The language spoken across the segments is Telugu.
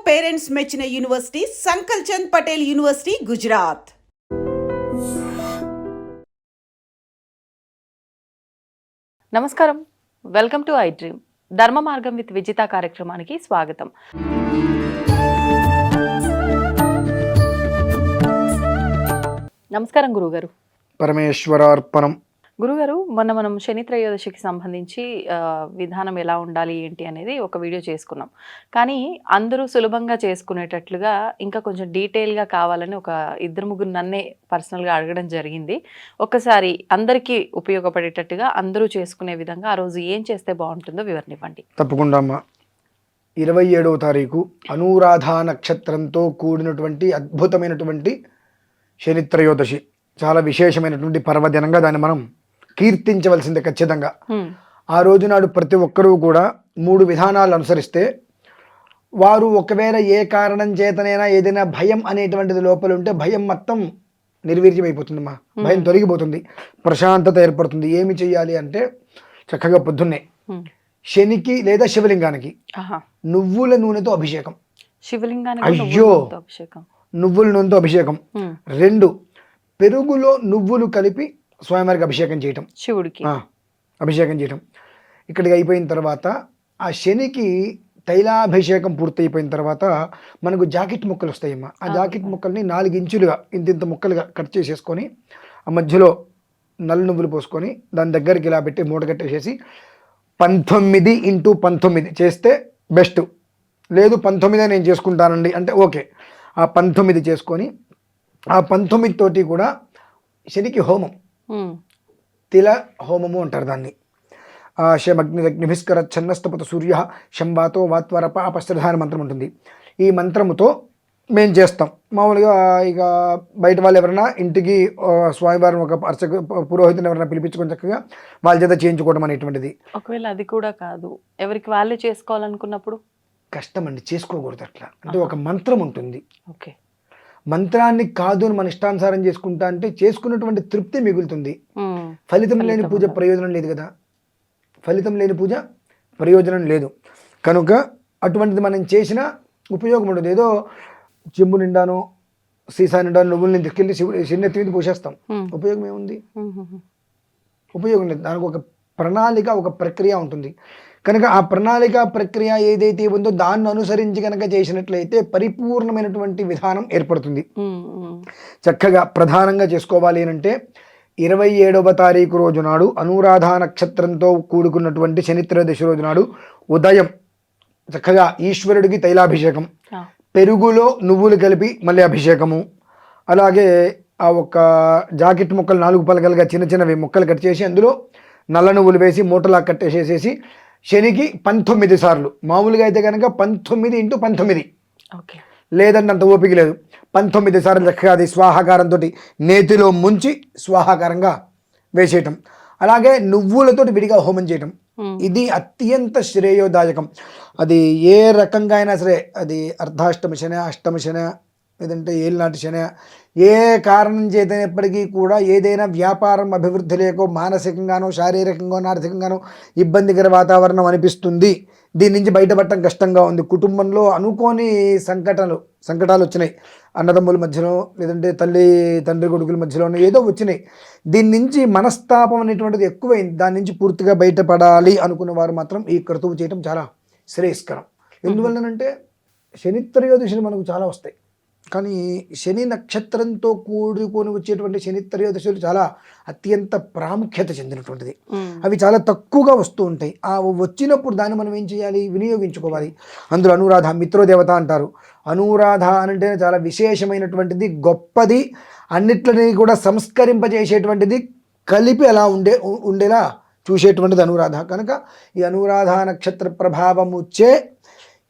పేరెంట్స్ మెచ్చిన యూనివర్సిటీ సంకల్ చంద్ పటేల్ యూనివర్సిటీ గుజరాత్. నమస్కారం, వెల్కమ్ టు ఐ డ్రీమ్. ధర్మ మార్గం విత్ విజిత కార్యక్రమానికి స్వాగతం. నమస్కారం గురుగారు. పరమేశ్వరార్పణం. గురుగారు, మనం శని త్రయోదశికి సంబంధించి విధానం ఎలా ఉండాలి ఏంటి అనేది ఒక వీడియో చేసుకున్నాం. కానీ అందరూ సులభంగా చేసుకునేటట్లుగా ఇంకా కొంచెం డీటెయిల్గా కావాలని ఒక ఇద్దరు ముగ్గురు నన్నే పర్సనల్గా అడగడం జరిగింది. ఒకసారి అందరికీ ఉపయోగపడేటట్టుగా అందరూ చేసుకునే విధంగా ఆ రోజు ఏం చేస్తే బాగుంటుందో వివరణ ఇవ్వండి. తప్పకుండా అమ్మా. 27వ తారీఖు అనురాధ నక్షత్రంతో కూడినటువంటి అద్భుతమైనటువంటి శని త్రయోదశి. చాలా విశేషమైనటువంటి పర్వదినంగా దాన్ని మనం కీర్తించవలసిందే ఖచ్చితంగా. ఆ రోజు నాడు ప్రతి ఒక్కరూ కూడా 3 విధానాలు అనుసరిస్తే వారు ఒకవేళ ఏ కారణం చేతనైనా ఏదైనా భయం అనేటువంటిది లోపల ఉంటే భయం మొత్తం నిర్వీర్యమైపోతుందమ్మా. భయం తొలగిపోతుంది, ప్రశాంతత ఏర్పడుతుంది. ఏమి చెయ్యాలి అంటే చక్కగా పొద్దున్నే శనికి లేదా శివలింగానికి నువ్వుల నూనెతో అభిషేకం. నువ్వుల నూనెతో అభిషేకం. 2 పెరుగులో నువ్వులు కలిపి స్వామివారికి అభిషేకం చేయటం, శివుడికి అభిషేకం చేయటం. ఇక్కడికి అయిపోయిన తర్వాత ఆ శనికి తైలాభిషేకం పూర్తయిపోయిన తర్వాత మనకు జాకెట్ ముక్కలు వస్తాయమ్మా. ఆ జాకెట్ ముక్కల్ని 4 ఇంచులుగా ఇంత ముక్కలుగా కట్ చేసేసుకొని ఆ మధ్యలో నల్ల నువ్వులు పోసుకొని దాని దగ్గరికి ఇలా పెట్టి మూట కట్టేసేసి 19x19 చేస్తే బెస్ట్. లేదు 19 నేను చేసుకుంటానండి అంటే ఓకే. ఆ 19 చేసుకొని ఆ 19 తోటి కూడా శనికి హోమం, తిల హోమము అంటారు దాన్ని. శమగ్నిభిస్కర ఛన్నస్తపత సూర్య శంబాతో వాత్వరప అపశ్రధాన మంత్రం ఉంటుంది. ఈ మంత్రముతో మేము చేస్తాం. మామూలుగా ఇక బయట వాళ్ళు ఎవరైనా ఇంటికి స్వామివారిని ఒక అర్చక పురోహితుని ఎవరైనా పిలిపించుకొని చక్కగా వాళ్ళ చేత చేయించుకోవడం అనేటువంటిది. ఒకవేళ అది కూడా కాదు, ఎవరికి వాళ్ళే చేసుకోవాలనుకున్నప్పుడు కష్టం అండి, చేసుకోకూడదు అట్లా. అంటే ఒక మంత్రం ఉంటుంది. ఓకే, మంత్రాన్ని కాదు అని మన ఇష్టానుసారం చేసుకుంటా అంటే చేసుకున్నటువంటి తృప్తి మిగులుతుంది. ఫలితం లేని పూజ ప్రయోజనం లేదు కదా. ఫలితం లేని పూజ ప్రయోజనం లేదు కనుక అటువంటిది మనం చేసినా ఉపయోగం ఉండదు. ఏదో చెంబు నిండానో సీసా నిండా నువ్వుల్ని తీసుకెళ్ళి శివుని మీద పోసేస్తాం. ఉపయోగం ఏముంది? ఉపయోగం లేదు. దానికి ఒక ప్రణాళిక, ఒక ప్రక్రియ ఉంటుంది కనుక ఆ ప్రణాళిక ప్రక్రియ ఏదైతే ఉందో దాన్ని అనుసరించి కనుక చేసినట్లయితే పరిపూర్ణమైనటువంటి విధానం ఏర్పడుతుంది. చక్కగా ప్రధానంగా చేసుకోవాలి అంటే 27వ తారీఖు రోజు నాడు అనురాధ నక్షత్రంతో కూడుకున్నటువంటి శని త్రయోదశి రోజు నాడు ఉదయం చక్కగా ఈశ్వరుడికి తైలాభిషేకం, పెరుగులో నువ్వులు కలిపి మళ్ళీ అభిషేకము, అలాగే ఆ ఒక జాకెట్ ముక్కలు 4 పలకలుగా చిన్నవి ముక్కలు కట్ చేసి అందులో నల్ల నువ్వులు వేసి మూటలా కట్టేసేసేసి శనికి 19 సార్లు. మామూలుగా అయితే కనుక 19x19, లేదంటే అంత ఓపిక లేదు, 19 సార్లు చక్కగా అది స్వాహాకారంతో నేతిలో ముంచి స్వాహాకారంగా వేసేయటం. అలాగే నువ్వులతోటి విడిగా హోమం చేయటం. ఇది అత్యంత శ్రేయోదాయకం. అది ఏ రకంగా అయినా సరే, అది అర్ధాష్టమ శని, అష్టమ శని, లేదంటే ఏలినాటి శని, ఏ కారణం చేతనప్పటికీ కూడా ఏదైనా వ్యాపారం అభివృద్ధి లేకో మానసికంగానో శారీరకంగానో ఆర్థికంగానో ఇబ్బందికర వాతావరణం అనిపిస్తుంది, దీని నుంచి బయటపడటం కష్టంగా ఉంది, కుటుంబంలో అనుకోని సంకటాలు వచ్చినాయి, అన్నదమ్ముల మధ్యలో లేదంటే తండ్రి కొడుకుల మధ్యలోనో ఏదో వచ్చినాయి, దీని నుంచి మనస్తాపం అనేటువంటిది ఎక్కువైంది, దాని నుంచి పూర్తిగా బయటపడాలి అనుకున్న వారు మాత్రం ఈ క్రతువు చేయటం చాలా శ్రేయస్కరం. ఎందువల్లనంటే శని త్రయోదశిని మనకు చాలా వస్తాయి, కానీ శని నక్షత్రంతో కూడుకొని వచ్చేటువంటి శని త్రయోదశులు చాలా అత్యంత ప్రాముఖ్యత చెందినటువంటిది. అవి చాలా తక్కువగా వస్తూ ఉంటాయి. ఆ వచ్చినప్పుడు దాన్ని మనం ఏం చేయాలి? వినియోగించుకోవాలి. అందులో అనురాధ మిత్రోదేవత అంటారు. అనురాధ అంటే చాలా విశేషమైనటువంటిది, గొప్పది, అన్నిట్లని కూడా సంస్కరింపజేసేటువంటిది, కలిపి అలా ఉండేలా చూసేటువంటిది అనురాధ. కనుక ఈ అనురాధ నక్షత్ర ప్రభావముచ్చే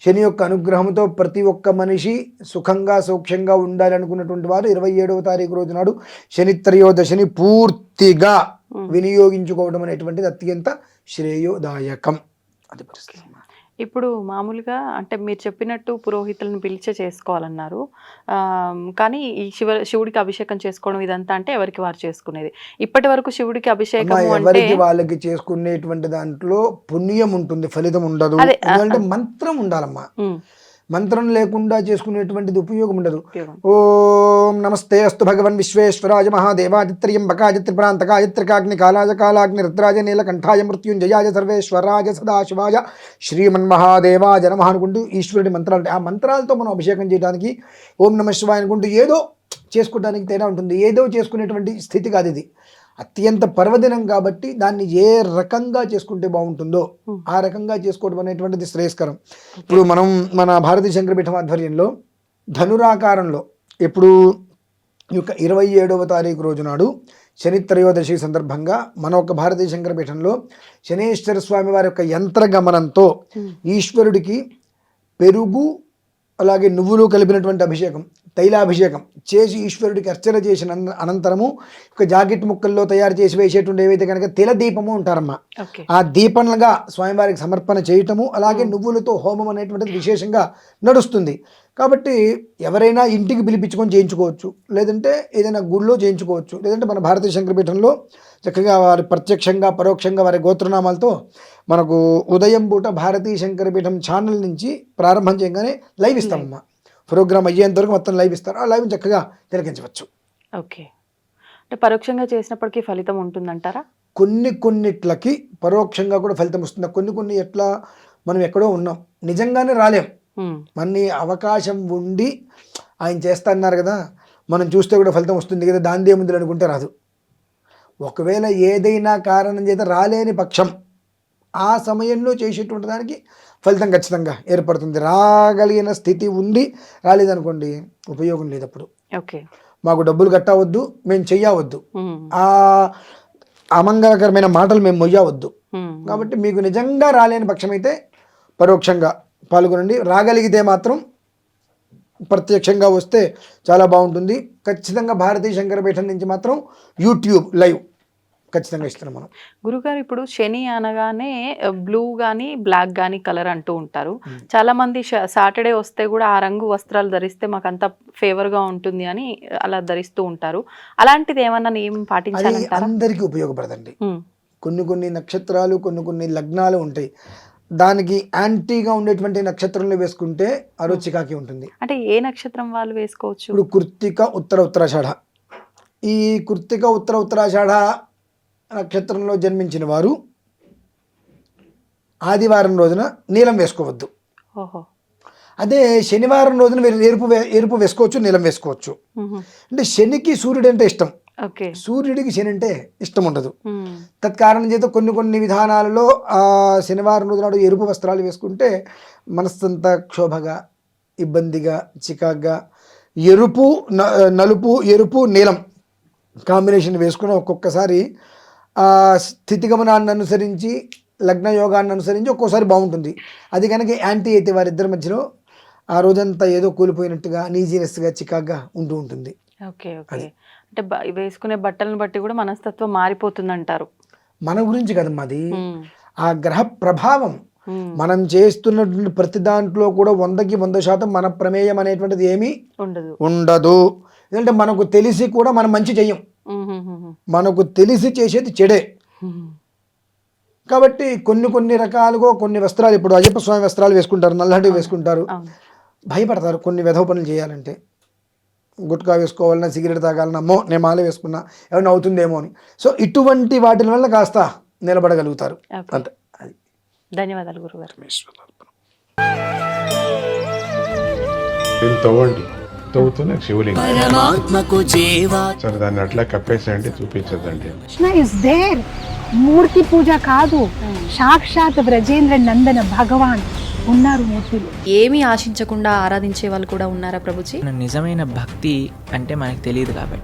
శని యొక్క అనుగ్రహంతో ప్రతి ఒక్క మనిషి సుఖంగా సౌఖ్యంగా ఉండాలి అనుకున్నటువంటి వారు 27వ తారీఖు రోజు నాడు శని త్రయోదశిని పూర్తిగా వినియోగించుకోవడం అనేటువంటిది అత్యంత శ్రేయోదాయకం. అది పరిస్థితి. ఇప్పుడు మామూలుగా అంటే మీరు చెప్పినట్టు పురోహితులను పిలిచే చేసుకోవాలన్నారు, కానీ ఈ శివుడికి అభిషేకం చేసుకోవడం ఇదంతా అంటే ఎవరికి వారు చేసుకునేది. ఇప్పటి వరకు శివుడికి అభిషేకం ఎవరికి వాళ్ళకి చేసుకునేటువంటి దాంట్లో పుణ్యం ఉంటుంది, ఫలితం ఉండదు. ఎందుకంటే మంత్రం ఉండాలమ్మా. మంత్రం లేకుండా చేసుకునేటువంటిది ఉపయోగం ఉండదు. ఉపయోగం. ఓం నమస్తే అస్తు భగవన్ విశ్వేశ్వరాయ మహాదేవాదిత్ర్యంబకాయ త్రిపురాంతకాయ త్రికాగ్ని కాలాయ కాలాగ్ని రుద్రాయ నీలకంఠాయ మృత్యుంజయాయ సర్వేశ్వరాయ సదాశివాయ శ్రీమన్మహాదేవాయ నమః అనుకుంటూ ఈశ్వరుడి మంత్రాలు, ఆ మంత్రాలతో మనం అభిషేకం చేయడానికి ఓం నమః శివాయ అనుకుంటూ ఏదో చేసుకోవడానికి తేడా ఉంటుంది. ఏదో చేసుకునేటువంటి స్థితి కాదు ఇది. అత్యంత పర్వదినం కాబట్టి దాన్ని ఏ రకంగా చేసుకుంటే బాగుంటుందో ఆ రకంగా చేసుకోవడం అనేటువంటిది శ్రేయస్కరం. ఇప్పుడు మనం మన భారతీయ శంకరపీఠం ఆధ్వర్యంలో ధనురాకారంలో ఇప్పుడు ఈ యొక్క 27వ తారీఖు రోజు నాడు శని త్రయోదశి సందర్భంగా మన ఒక భారతీయ శంకరపీఠంలో శనేశ్వర స్వామి వారి యొక్క యంత్రగమనంతో ఈశ్వరుడికి పెరుగు అలాగే నువ్వులు కలిపినటువంటి అభిషేకం, తైలాభిషేకం చేసి ఈశ్వరుడికి అర్చన చేసిన అనంతరము ఒక జాకెట్ ముక్కల్లో తయారు చేసి వేసేటువంటి ఏవైతే కనుక తెల దీపము ఉంటారమ్మా, ఆ దీపంగా స్వామివారికి సమర్పణ చేయటము, అలాగే నువ్వులతో హోమం అనేటువంటిది విశేషంగా నడుస్తుంది. కాబట్టి ఎవరైనా ఇంటికి పిలిపించుకొని చేయించుకోవచ్చు, లేదంటే ఏదైనా గుళ్ళో చేయించుకోవచ్చు, లేదంటే మన భారతీయ శంకరపీఠంలో చక్కగా వారి ప్రత్యక్షంగా పరోక్షంగా వారి గోత్రనామాలతో మనకు ఉదయం పూట భారతీయ శంకరపీఠం ఛానల్ నుంచి ప్రారంభం చేయగానే లైవ్ ఇస్తామమ్మా. ప్రోగ్రామ్ అయ్యేంత వరకు మొత్తం లైవ్ ఇస్తారు. ఆ లైవ్ చక్కగా తిలకించవచ్చు. ఓకే, అంటే పరోక్షంగా చేసినప్పటికీ ఫలితం ఉంటుందంటారా? కొన్నిట్లకి పరోక్షంగా కూడా ఫలితం వస్తుంది. కొన్ని ఎట్లా మనం ఎక్కడో ఉన్నాం, నిజంగానే రాలేం. మన అవకాశం ఉండి ఆయన చేస్తా అన్నారు కదా, మనం చూస్తే కూడా ఫలితం వస్తుంది కదా, దాని ముందు అనుకుంటే రాదు. ఒకవేళ ఏదైనా కారణం చేత రాలేని పక్షం ఆ సమయంలో చేసేటువంటి దానికి ఫలితం ఖచ్చితంగా ఏర్పడుతుంది. రాగలిగిన స్థితి ఉండి రాలేదనుకోండి ఉపయోగం లేదు. అప్పుడు ఓకే, మాకు డబ్బులు కట్టవద్దు, మేము చెయ్యవద్దు, ఆ అమంగళకరమైన మాటలు మేము మొయ్యవద్దు. కాబట్టి మీకు నిజంగా రాలేని పక్షం అయితే పరోక్షంగా పాల్గొనండి. రాగలిగితే మాత్రం ప్రత్యక్షంగా వస్తే చాలా బాగుంటుంది. ఖచ్చితంగా భారతీయ శంకరపీఠం నుంచి మాత్రం యూట్యూబ్ లైవ్ ఖచ్చితంగా ఇస్తున్నాం మనం. గురుగారు, ఇప్పుడు శని అనగానే బ్లూ కానీ బ్లాక్ కానీ కలర్ అంటూ ఉంటారు. చాలా మంది సాటర్డే వస్తే కూడా ఆ రంగు వస్త్రాలు ధరిస్తే మాకు అంత ఫేవర్గా ఉంటుంది అని అలా ధరిస్తూ ఉంటారు. అలాంటిది ఏమన్నా నియమం పాటించాలంటారా? అందరికీ ఉపయోగపడదండి. కొన్ని నక్షత్రాలు కొన్ని లగ్నాలు ఉంటాయి, దానికి యాంటీగా ఉండేటువంటి నక్షత్రంలో వేసుకుంటే ఆ రోజు చికాకి ఉంటుంది. అంటే ఏ నక్షత్రం వాళ్ళు వేసుకోవచ్చు? ఇప్పుడు కృత్తిక ఉత్తరాషాఢ, ఈ కృత్తిక ఉత్తరాషాఢ నక్షత్రంలో జన్మించిన వారు ఆదివారం రోజున నీలం వేసుకోవద్దు. ఓహో, అదే శనివారం రోజున ఎరుపు వేసుకోవచ్చు, నీలం వేసుకోవచ్చు. అంటే శనికి సూర్యుడు అంటే ఇష్టం, సూర్యుడికి శని అంటే ఇష్టం ఉండదు. తత్కారణం చేత కొన్ని విధానాలలో ఆ శనివారం రోజు నాడు ఎరుపు వస్త్రాలు వేసుకుంటే మనస్సంతా క్షోభగా, ఇబ్బందిగా, చికాగ్గా, ఎరుపు నలుపు ఎరుపు నీలం కాంబినేషన్ వేసుకుని ఒక్కొక్కసారి ఆ స్థితిగమనాన్ని అనుసరించి లగ్న యోగాన్ని అనుసరించి ఒక్కోసారి బాగుంటుంది. అది కనుక యాంటీ అయితే వారిద్దరి మధ్యలో ఆ రోజంతా ఏదో కూలిపోయినట్టుగా నీజీనెస్గా చికాగ్గా ఉంటూ ఉంటుంది. ఓకే ఓకే, అంటే వేసుకునే బట్టలను బట్టి కూడా మనస్తత్వం మారిపోతుంది అంటారు. మన గురించి కదమ్మా అది, ఆ గ్రహ ప్రభావం. మనం చేస్తున్నటువంటి ప్రతి దాంట్లో కూడా 100కి 100% మన ప్రమేయం అనేటువంటిది ఏమీ ఉండదు. ఎందుకంటే మనకు తెలిసి కూడా మనం మంచి చెయ్యం, మనకు తెలిసి చేసేది చెడే. కాబట్టి కొన్ని రకాలుగా కొన్ని వస్త్రాలు, ఇప్పుడు అయ్యప్ప స్వామి వస్త్రాలు వేసుకుంటారు, నల్లటివి వేసుకుంటారు, భయపడతారు కొన్ని వెధవ పనులు చేయాలంటే. గుట్కా వేసుకోవాలన్నా, సిగరెట్ తాగాలన్నా, అమ్మో నేను మాల వేసుకున్నా ఏమన్నా అవుతుందేమో అని. సో ఇటువంటి వాటి వల్ల కాస్త నిలబడగలుగుతారు. అంతే. అది. ధన్యవాదాలు గురుగారు. తవ్వండి, తవ్వుతూనే శివలింగం సరే దాన్ని అట్లా కప్పేసేయండి, చూపించదండి. మూర్తి పూజ కాదు, సాక్షాత్ బ్రజేంద్ర నందన భగవాన్ ఉన్నారు మూర్తిలో. ఏమీ ఆశించకుండా ఆరాధించే వాళ్ళు కూడా ఉన్నారా ప్రభుజీ? నిజమైన భక్తి అంటే మనకు తెలియదు కాబట్టి